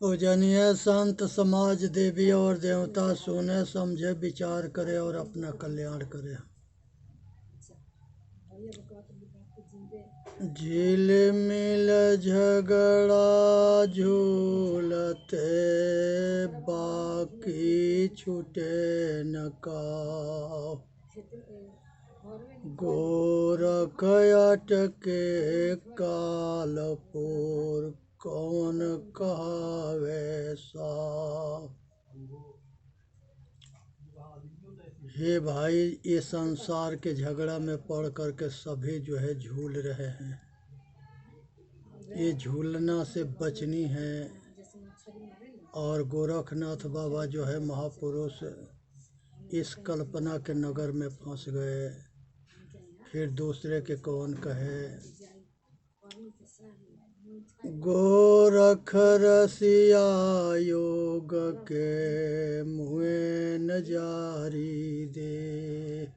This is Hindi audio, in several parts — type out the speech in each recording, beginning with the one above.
पूजनीय संत समाज देवी और देवता सुने समझे विचार करे और अपना कल्याण करे। झील मिल झगड़ा झूलते बाकी छूटे न काव। गोरख अटके कालपुर कौन कहावे साव। हे भाई, ये संसार के झगड़ा में पड़ कर के सभी जो है झूल रहे हैं। ये झूलना से बचनी है। और गोरखनाथ बाबा जो है महापुरुष इस कल्पना के नगर में फंस गए। फिर दूसरे के कौन कहे। गोरख रसिया योग के मुँहे न जारी दे।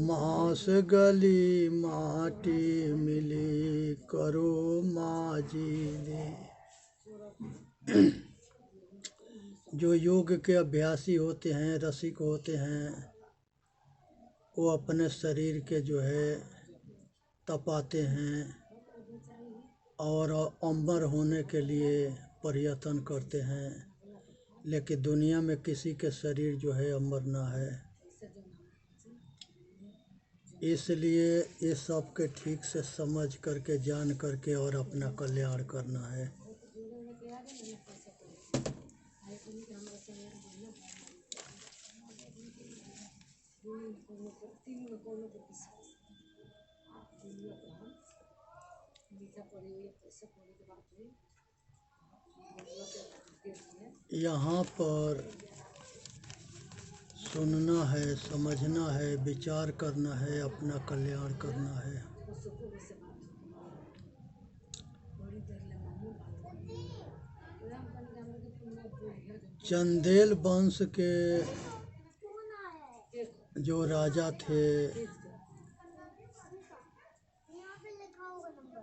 मांस गली माटी मिली करो माजी दे। जो योग के अभ्यासी होते हैं, रसिक होते हैं, वो अपने शरीर के जो है तपाते हैं और अमर होने के लिए प्रयत्न करते हैं। लेकिन दुनिया में किसी के शरीर जो है अमर ना है। इसलिए ये सब के ठीक से समझ करके जान करके और अपना कल्याण करना है। यहाँ पर सुनना है, समझना है, विचार करना है, अपना कल्याण करना है। चंदेल वंश के जो राजा थे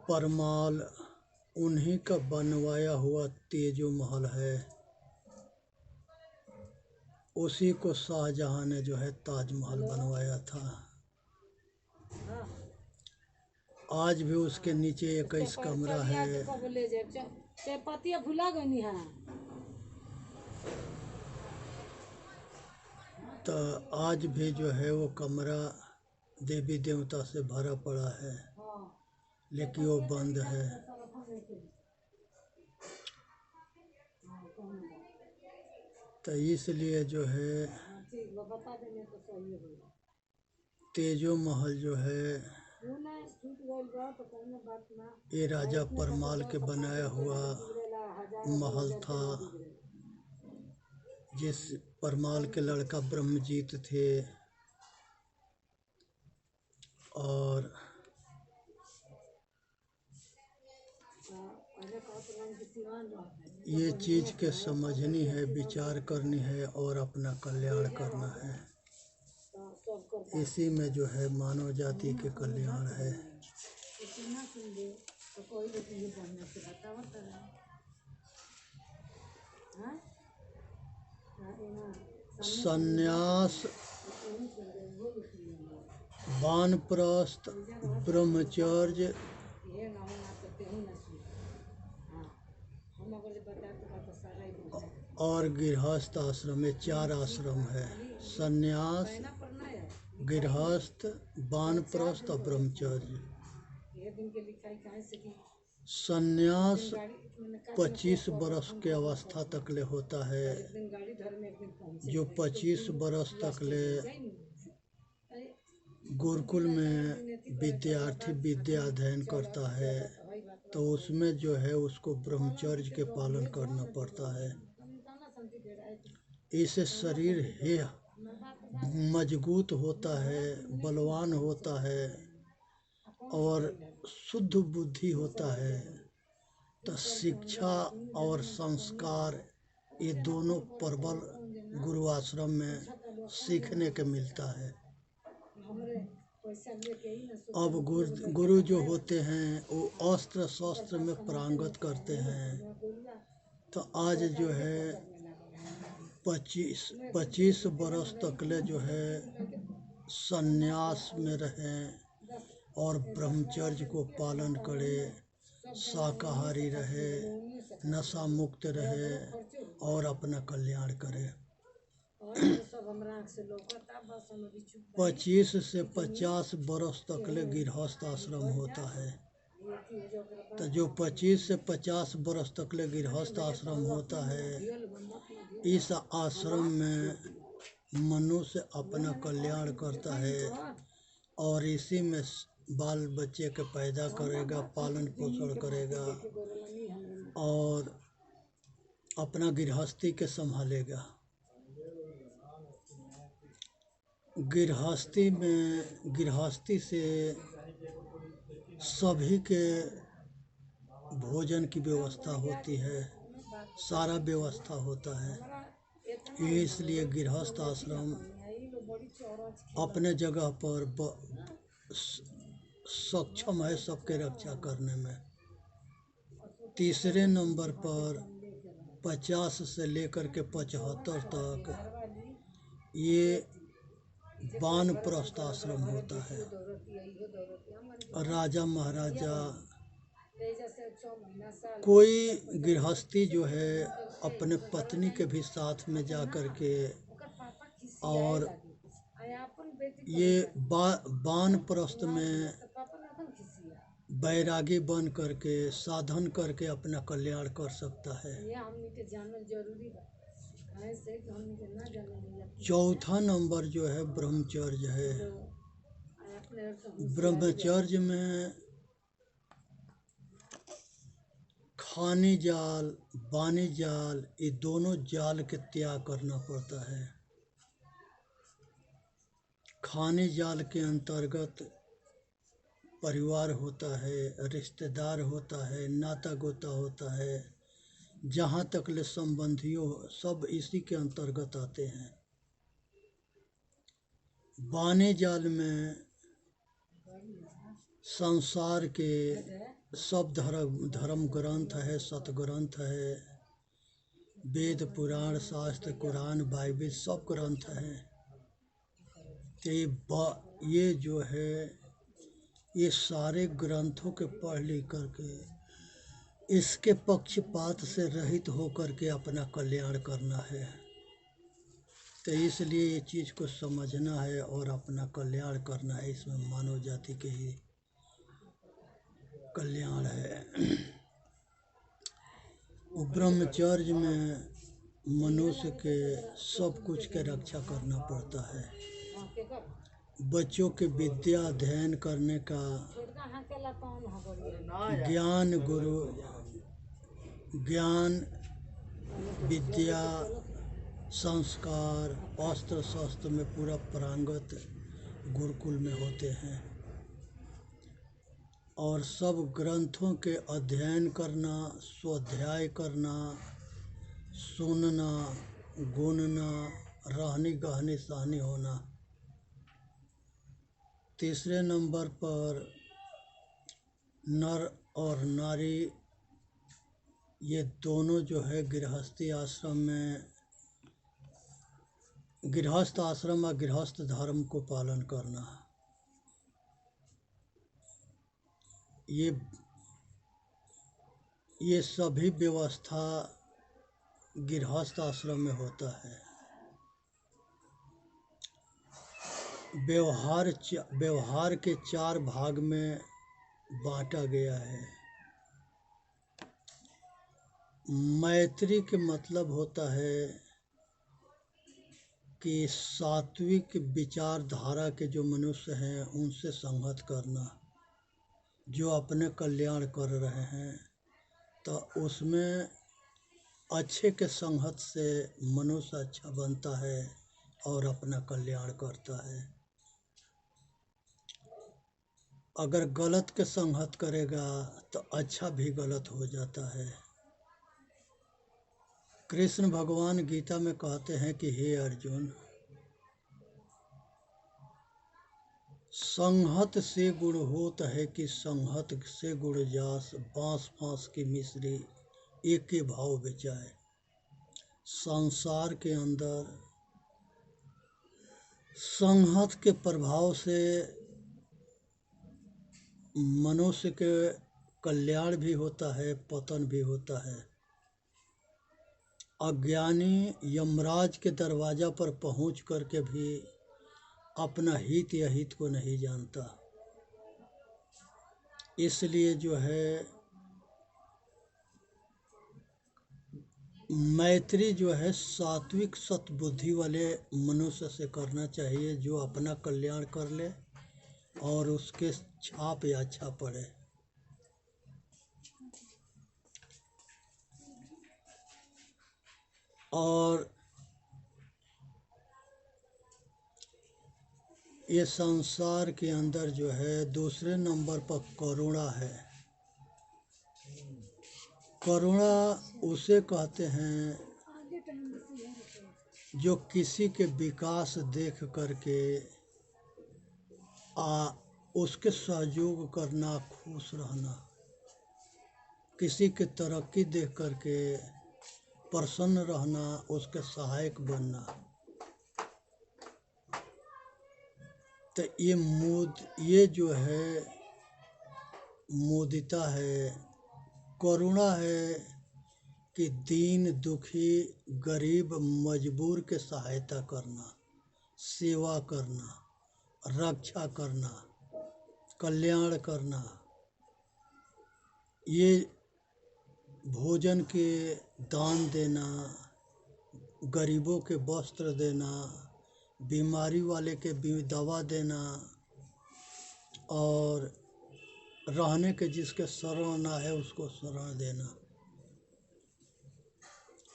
परमाल, उन्हीं का बनवाया हुआ तेजो महल है। उसी को शाहजहां ने जो है ताजमहल बनवाया था। आज भी उसके नीचे 21 कमरा है। तो आज भी जो है वो कमरा देवी देवता से भरा पड़ा है, लेकिन वो बंद है। तो इसलिए जो है तेजो महल जो है ये राजा परमाल के बनाया हुआ महल था। जिस परमाल के लड़का ब्रह्मजीत थे और ये चीज़ के समझनी है, विचार करनी है और अपना कल्याण करना है। इसी में जो है मानव जाति के कल्याण है। संन्यास, वानप्रस्थ, ब्रह्मचर्य और गृहस्थ आश्रम, ये 4 आश्रम है। संन्यास, गृहस्थ, वानप्रस्थ और ब्रह्मचर्य। संन्यास 25 वर्ष के अवस्था तक ले होता है। जो 25 वर्ष तक ले गुरुकुल में विद्यार्थी विद्या अध्ययन करता है, तो उसमें जो है उसको ब्रह्मचर्य के पालन करना पड़ता है। इससे शरीर है मजबूत होता है, बलवान होता है और शुद्ध बुद्धि होता है। तो शिक्षा और संस्कार ये दोनों प्रबल गुरु आश्रम में सीखने के मिलता है। अब गुरु जो होते हैं वो अस्त्र शस्त्र में पारंगत करते हैं। तो आज जो है 25 बरस तकले जो है संन्यास में रहें और ब्रह्मचर्य को पालन करे, शाकाहारी रहे, नशा मुक्त रहे और अपना कल्याण करे। 25 से 50 बरस तकले गृहस्थ आश्रम होता है। तो जो 25 से 50 बरस तकले गृहस्थ आश्रम होता है, इस आश्रम में मनुष्य अपना कल्याण करता है और इसी में बाल बच्चे के पैदा करेगा, पालन पोषण करेगा और अपना गृहस्थी के संभालेगा। गृहस्थी से सभी के भोजन की व्यवस्था होती है, सारा व्यवस्था होता है। इसलिए गृहस्थ आश्रम अपने जगह पर सक्षम है सबके रक्षा करने में। तीसरे नंबर पर 50 से लेकर के 75 तक ये वानप्रस्थ आश्रम होता है। राजा महाराजा कोई गृहस्थी जो है अपने पत्नी के भी साथ में जा कर के और ये वानप्रस्थ में बैरागी बन करके साधन करके अपना कल्याण कर सकता है। चौथा नंबर जो है ब्रह्मचर्य है। ब्रह्मचर्य में खानी जाल, बानी जाल, ये दोनों जाल के त्याग करना पड़ता है। खानी जाल के अंतर्गत परिवार होता है, रिश्तेदार होता है, नाता गोता होता है, जहाँ तक ले संबंधियों सब इसी के अंतर्गत आते हैं। बाने जाल में संसार के सब धर्म ग्रंथ है, सतग्रंथ है, वेद पुराण शास्त्र कुरान बाइबिल सब ग्रंथ हैं। तो ये जो है ये सारे ग्रंथों के पढ़ लिख करके इसके पक्षपात से रहित होकर के अपना कल्याण करना है। तो इसलिए ये चीज़ को समझना है और अपना कल्याण करना है। इसमें मानव जाति के ही कल्याण है। ब्रह्मचर्य में मनुष्य के सब कुछ के रक्षा करना पड़ता है। बच्चों के विद्या अध्ययन करने का ज्ञान विद्या संस्कार अस्त्र शस्त्र में पूरा पारंगत गुरुकुल में होते हैं और सब ग्रंथों के अध्ययन करना, स्वाध्याय करना, सुनना, गुनना, रहनी गहनी सहनी होना। तीसरे नंबर पर नर और नारी ये दोनों जो है गृहस्थ आश्रम और गृहस्थ धर्म को पालन करना। ये सभी व्यवस्था गृहस्थ आश्रम में होता है। व्यवहार के 4 भाग में बांटा गया है। मैत्री के मतलब होता है कि सात्विक विचारधारा के जो मनुष्य हैं उनसे संगत करना, जो अपने कल्याण कर रहे हैं। तो उसमें अच्छे के संगत से मनुष्य अच्छा बनता है और अपना कल्याण करता है। अगर गलत के संगत करेगा तो अच्छा भी गलत हो जाता है। कृष्ण भगवान गीता में कहते हैं कि हे अर्जुन, संगत से गुण होत है कि संगत से गुण जास, बांस फांस की मिश्री एक ही भाव बेचाए। संसार के अंदर संहत के प्रभाव से मनुष्य के कल्याण भी होता है, पतन भी होता है। अज्ञानी यमराज के दरवाजा पर पहुंच करके भी अपना हित या हित को नहीं जानता। इसलिए जो है मैत्री जो है सात्विक सतबुद्धि वाले मनुष्य से करना चाहिए, जो अपना कल्याण कर ले और उसके छाप या अच्छा पड़े। और ये संसार के अंदर जो है दूसरे नंबर पर करुणा है। करुणा उसे कहते हैं जो किसी के विकास देख करके उसके सहयोग करना, खुश रहना, किसी की तरक्की देख करके प्रसन्न रहना, उसके सहायक बनना। तो ये जो है मुदिता है, करुणा है कि दीन दुखी गरीब मजबूर के सहायता करना, सेवा करना, रक्षा करना, कल्याण करना। ये भोजन के दान देना, गरीबों के वस्त्र देना, बीमारी वाले के दवा देना और रहने के जिसके शरण ना है उसको शरण देना,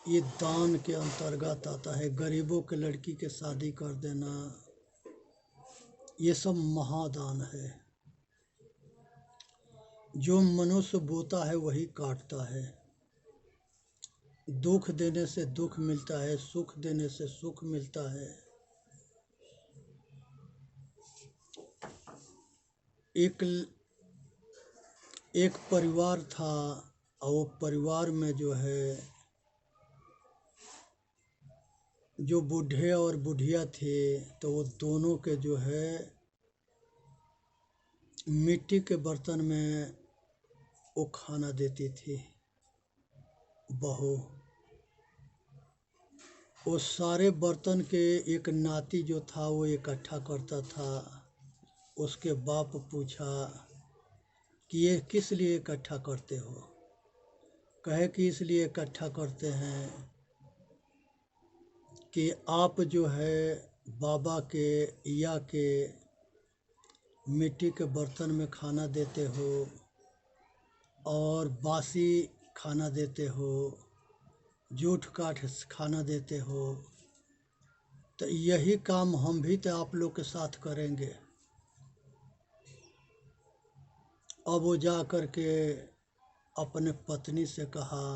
ये दान के अंतर्गत आता है। गरीबों के लड़की के शादी कर देना, ये सब महादान है। जो मनुष्य बोता है वही काटता है। दुख देने से दुख मिलता है, सुख देने से सुख मिलता है। एक परिवार था और वो परिवार में जो है जो बूढ़े और बुढ़िया थे, तो वो दोनों के जो है मिट्टी के बर्तन में वो खाना देती थी बहू। वो सारे बर्तन के एक नाती जो था वो इकट्ठा करता था। उसके बाप पूछा कि ये किस लिए इकट्ठा करते हो? कहे कि इसलिए इकट्ठा करते हैं कि आप जो है बाबा के या के मिट्टी के बर्तन में खाना देते हो और बासी खाना देते हो, जूठ काठ खाना देते हो, तो यही काम हम भी तो आप लोग के साथ करेंगे। अब वो जा कर के अपने पत्नी से कहा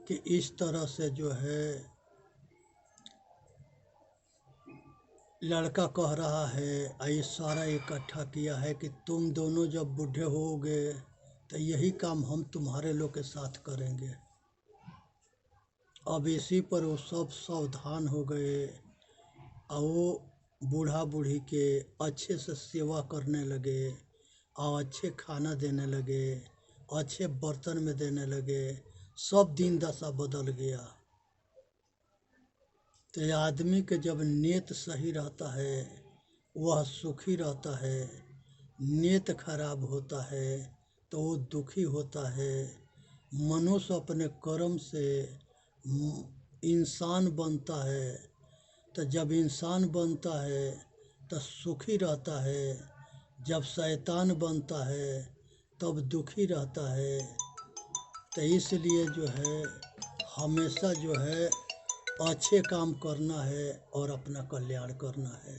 कि इस तरह से जो है लड़का कह रहा है, ये सारा इकट्ठा किया है कि तुम दोनों जब बूढ़े होगे तो यही काम हम तुम्हारे लोग के साथ करेंगे। अब इसी पर वो सब सावधान हो गए और वो बूढ़ा बूढ़ी के अच्छे से सेवा करने लगे और अच्छे खाना देने लगे, अच्छे बर्तन में देने लगे। सब दिन दशा बदल गया। तो आदमी के जब नियत सही रहता है वह सुखी रहता है, नियत खराब होता है तो वो दुखी होता है। मनुष्य अपने कर्म से इंसान बनता है, तो जब इंसान बनता है तो सुखी रहता है, जब शैतान बनता है तब दुखी रहता है। तो इसलिए जो है हमेशा जो है अच्छे काम करना है और अपना कल्याण करना है।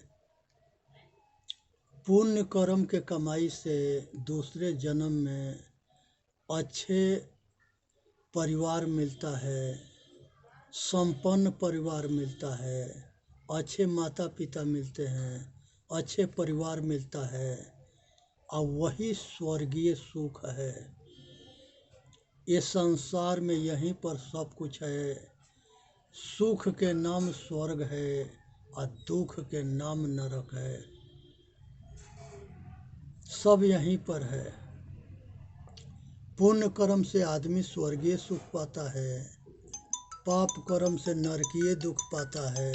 पुण्य कर्म के कमाई से दूसरे जन्म में अच्छे परिवार मिलता है, संपन्न परिवार मिलता है, अच्छे माता पिता मिलते हैं, अच्छे परिवार मिलता है और वही स्वर्गीय सुख है। ये संसार में यहीं पर सब कुछ है। सुख के नाम स्वर्ग है और दुख के नाम नरक है। सब यहीं पर है। पुण्य कर्म से आदमी स्वर्गीय सुख पाता है, पाप कर्म से नरकीय दुख पाता है।